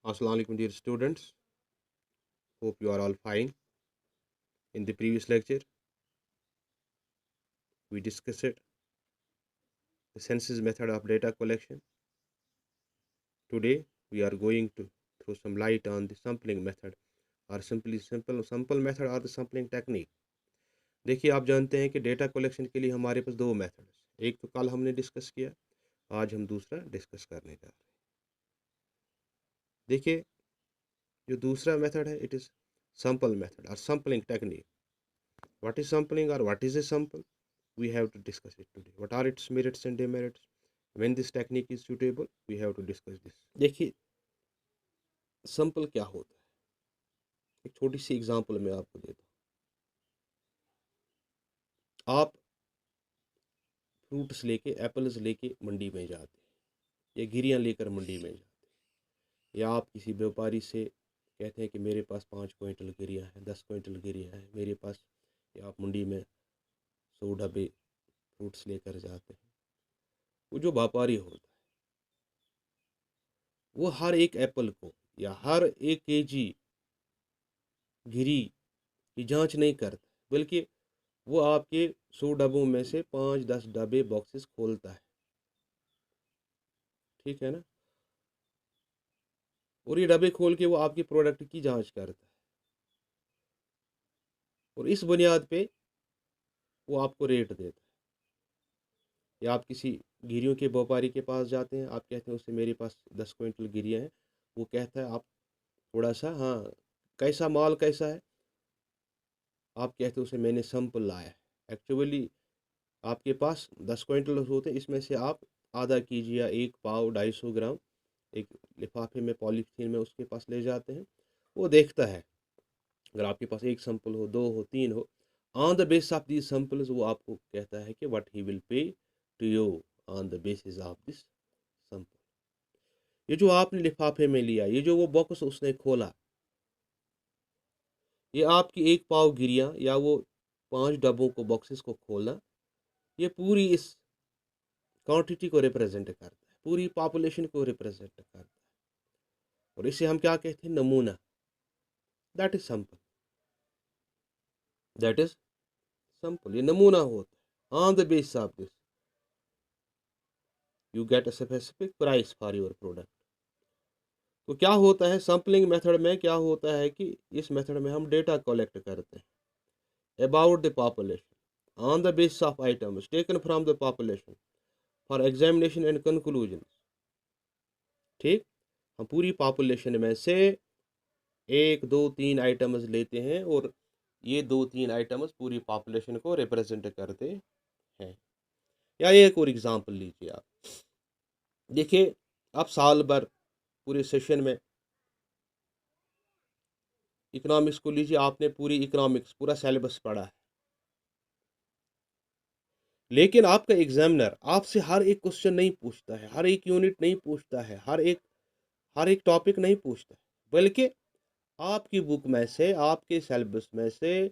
Assalamu alaikum dear students. Hope you are all fine. In the previous lecture, we discussed the census method of data collection. Today, we are going to throw some light on the sampling method or simply sample method or the sampling technique. देखिए आप जानते हैं कि data collection के लिए हमारे पास दो method है। एक तो कल हमने डिस्कस किया, आज हम दूसरा डिस्कस करने जा रहे हैं। देखिए जो दूसरा मेथड है it is sample method or sampling technique. What is sampling or what is a sample? We have to discuss it today. What are its merits and demerits? When this technique is suitable, we have to discuss this. देखिए sample क्या होता है, एक छोटी सी example मैं आपको देता हूँ। आप फ्रूट्स लेके एप्पल्स लेके मंडी में जाते हैं या गिरियाँ लेकर मंडी में जाते हैं, या आप किसी व्यापारी से कहते हैं कि मेरे पास 5 क्विंटल गिरियाँ हैं, 10 क्विंटल गिरियाँ हैं मेरे पास, या आप मंडी में 100 डब्बे फ्रूट्स लेकर जाते हैं। वो जो व्यापारी होता है वो हर एक एप्पल को या हर एक केजी गिरी की जांच नहीं करता, बल्कि वो आपके 100 डब्बों में से 5-10 डब्बे बॉक्सेस खोलता है, ठीक है ना। और ये डब्बे खोल के वो आपके प्रोडक्ट की जांच करता है और इस बुनियाद पे वो आपको रेट देता है। या आप किसी गिरियों के व्यापारी के पास जाते हैं, आप कहते हैं उससे मेरे पास 10 क्विंटल गिरियाँ हैं, वो कहता है आप थोड़ा सा, हाँ कैसा माल कैसा है, आप कहते हैं उसे मैंने सैंपल लाया है। एक्चुअली आपके पास 10 क्विंटल होते हैं, इसमें से आप आधा केजी या 1 पाव 250 ग्राम एक लिफाफे में पॉलीथीन में उसके पास ले जाते हैं। वो देखता है, अगर आपके पास एक सैंपल हो, 2 हो, 3 हो, on the basis of these samples वो आपको कहता है कि what he will pay to you on the basis of this sample. ये जो आपने लिफाफे में लिया, ये जो वो बॉक्स उसने खोला, ये आपकी 1 पाव गिरियाँ या वो 5 डब्बों को बॉक्सेस को खोलना, ये पूरी इस क्वांटिटी को रिप्रेजेंट करता है, पूरी पॉपुलेशन को रिप्रेजेंट करता है। और इसे हम क्या कहते हैं, नमूना। That is sample, that is sample, ये नमूना होता है। On the basis of this you get a specific price for your product. तो क्या होता है सैंपलिंग मेथड में, क्या होता है कि इस मेथड में हम डेटा कलेक्ट करते हैं about the population on the basis of items taken from the population for examination and conclusion. ठीक, हम पूरी पॉपुलेशन में से 1, 2, 3 आइटम्स लेते हैं और ये 2-3 आइटम्स पूरी पॉपुलेशन को रिप्रेजेंट करते हैं। या एक और एग्जांपल लीजिए आप, देखिए आप साल भर पूरे सेशन में इकोनॉमिक्स को लीजिए, आपने पूरी इकोनॉमिक्स पूरा सिलेबस पढ़ा है, लेकिन आपका एग्जामिनर आपसे हर एक क्वेश्चन नहीं पूछता है, हर एक यूनिट नहीं पूछता है, हर एक टॉपिक नहीं पूछता है, बल्कि आपकी बुक में से, आपके सिलेबस में से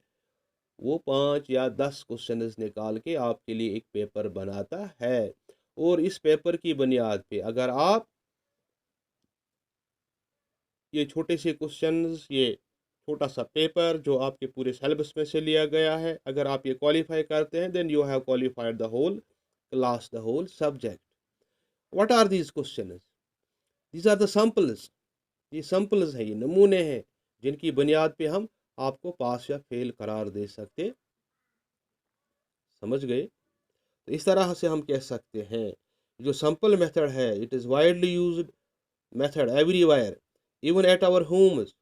वो 5 या 10 क्वेश्चन निकाल के आपके लिए एक पेपर बनाता है। और इस पेपर की बुनियाद पे अगर आप ये छोटे से क्वेश्चंस, ये छोटा सा पेपर जो आपके पूरे सिलेबस में से लिया गया है, अगर आप ये क्वालिफाई करते हैं, then you have qualified the whole class, the whole subject. What are these questions? These are the samples. ये सैंपल्स हैं, ये नमूने हैं जिनकी बुनियाद पे हम आपको पास या फेल करार दे सकते। समझ गए? तो इस तरह से हम कह सकते हैं जो सैंपल मेथड है, it is widely used method everywhere, even at our homes.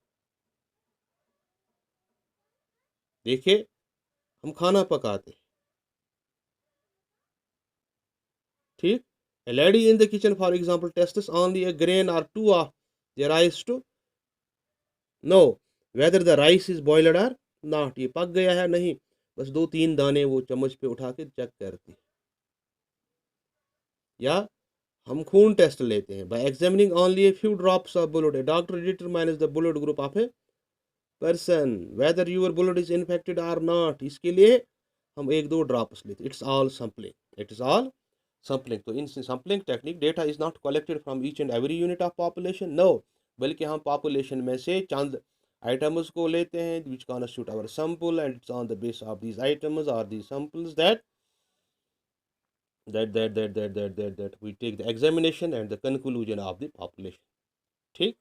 देखिए हम खाना पकाते हैं, ठीक, a lady in the kitchen for example tests only a grain or two of the rice to know whether the rice is boiled or not, ये पक गया है नहीं, बस 2-3 दाने वो चम्मच पे उठा के चेक करती है। या हम खून टेस्ट लेते हैं, by examining only a few drops of blood a doctor determines the blood group of a person whether your blood is infected or not, इसके लिए हम 1-2 ड्रॉप्स लेते हैं। It's all sampling, it is all sampling. So in sampling technique, data is not collected from each and every unit of population. No, बल्कि हम population में से चंद items को लेते हैं which constitute our sample, and it's on the basis of these items or these samples that we take the examination and the conclusion of the population. ठीक।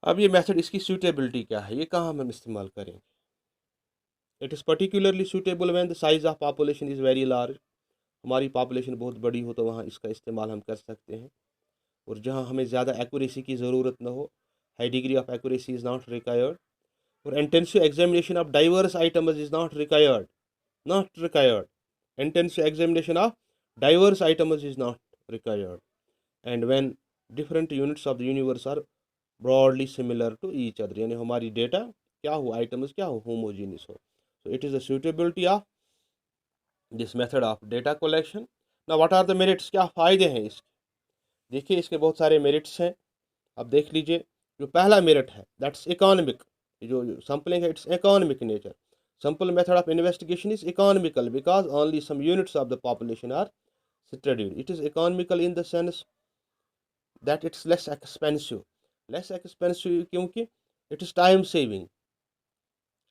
अब ये मेथड, इसकी सूटेबिलिटी क्या है, ये कहाँ हम इस्तेमाल करेंगे? It is particularly suitable when the size of population is very large. हमारी पॉपुलेशन बहुत बड़ी हो तो वहाँ इसका इस्तेमाल हम कर सकते हैं। और जहाँ हमें ज़्यादा एक्यूरेसी की ज़रूरत न हो, high degree of accuracy is not required, और intensive examination of diverse items is not required. Intensive examination of diverse items is not required, and when different units of the universe are broadly similar to each other, यानी हमारी data क्या हो, items क्या हो, homogeneous हो। So it is the suitability of this method of data collection. Now what are the merits, क्या फ़ायदे हैं इसके? देखिए इसके बहुत सारे मेरिट्स हैं, अब देख लीजिए। जो पहला मेरिट है दैट्स इकोनॉमिक, जो सैम्पलिंग है it's economic nature. Simple method of investigation is economical because only some units of the population are studied. It is economical in the sense that it's less expensive. Less expensive क्योंकि it is time saving.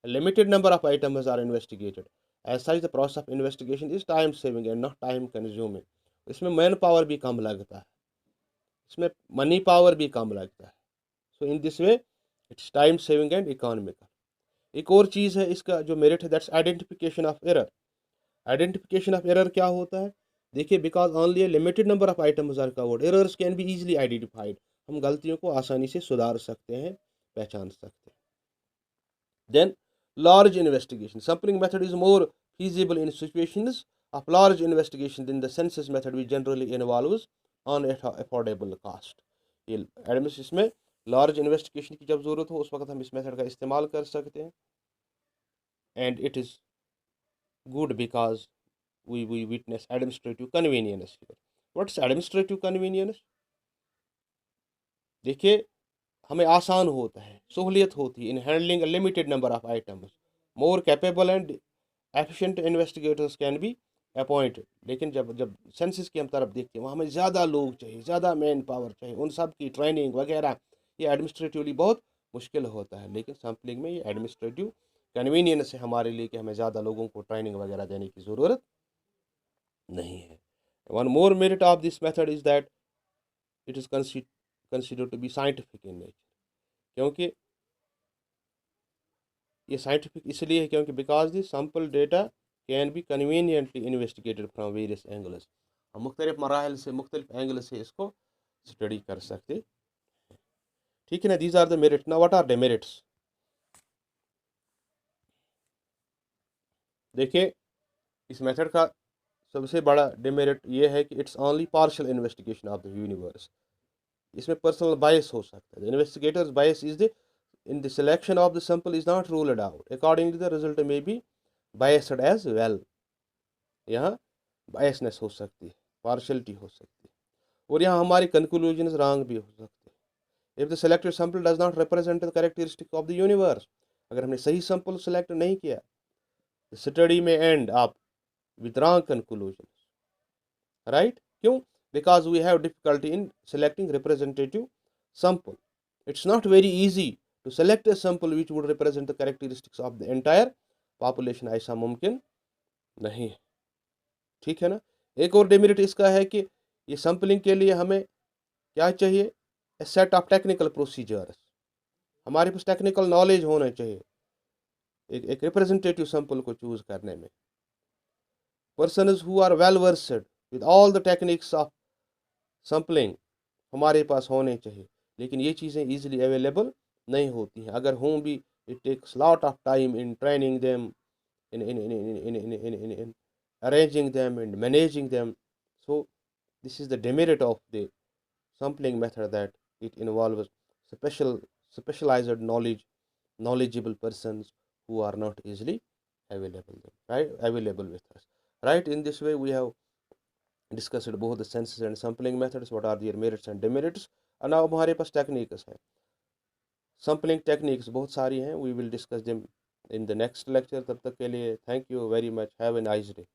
A limited number of items are investigated. As such, the process of investigation is time saving and not time consuming. इसमें man power भी कम लगता है, इसमें money power भी कम लगता है। So in this way, it's time saving and economical. एक और चीज़ है इसका जो मेरिट है that's identification of error. Identification of error क्या होता है? देखिए because only a limited number of items are covered, errors can be easily identified. हम गलतियों को आसानी से सुधार सकते हैं, पहचान सकते हैं। Then large investigation, sampling method is more feasible in situations of large investigation than the census method which generally involves on affordable cost. ये एडमिस में लार्ज इन्वेस्टिगेशन की जब ज़रूरत हो उस वक्त हम इस मेथड का इस्तेमाल कर सकते हैं, and it is good because we witness administrative convenience here. What's administrative convenience? देखिए हमें आसान होता है, सहूलियत होती है in handling a limited number of items. More capable and efficient investigators can be appointed. लेकिन जब जब सेंसस की हम तरफ देखते हैं वहाँ हमें ज़्यादा लोग चाहिए, ज़्यादा मैन पावर चाहिए, उन सब की ट्रेनिंग वगैरह, ये एडमिनिस्ट्रेटिवली बहुत मुश्किल होता है। लेकिन सैम्पलिंग में ये एडमिनिस्ट्रेटिव कन्वीनियंस है हमारे लिए कि हमें ज़्यादा लोगों को ट्रेनिंग वगैरह देने की ज़रूरत नहीं है। One more merit of this method is that it is considered to be scientific in nature. क्योंकि ये साइंटिफिक इसलिए है क्योंकि because the sample data can be conveniently investigated from various angles. हम मुख्तलिफ मराहल से, मुख्तलिफ एंगल से इसको स्टडी कर सकते। ठीक है ना, दीज आर द मेरिट। ना व्हाट आर डेमेरिट्स? देखिए इस मेथड का सबसे बड़ा डिमेरिट ये है कि it's only partial investigation of the universe. इसमें पर्सनल बायस हो सकता है। Investigators bias is the in the selection of the sample is not ruled out. Accordingly, the result may be biased as well. यहाँ biasness हो सकती है, partiality हो सकती है, और यहाँ हमारी कंक्लूजन्स रॉन्ग भी हो सकते हैं। If the selected sample does not represent the characteristic of the universe, अगर हमने सही सैंपल सेलेक्ट नहीं किया, स्टडी में end up with wrong conclusions, right? क्यों? Because we have difficulty in selecting representative sample. It's not very easy to select a sample which would represent the characteristics of the entire population. ऐसा मुमकिन नहीं है। ठीक है ना। एक और डेमेरिट इसका है कि ये सैम्पलिंग के लिए हमें क्या चाहिए? ए सेट ऑफ टेक्निकल प्रोसीजर्स। हमारे पास टेक्निकल नॉलेज होना चाहिए एक रिप्रेजेंटेटिव सैंपल को चूज करने में। Persons who are well versed with all the techniques of sampling हमारे पास होने चाहिए, लेकिन ये चीज़ें ईजिली अवेलेबल नहीं होती हैं। अगर हों भी, it takes lot of time in training them, in arranging them and managing them. So this is the demerit of the sampling method, that it involves specialized knowledgeable persons who are not easily available with us, right? In this way we have discussed both the census and sampling methods, what are their merits and demerits, and now हमारे पास techniques हैं, sampling techniques बहुत सारी हैं। We will discuss them in the next lecture. तब तक के लिए thank you very much, have a nice day.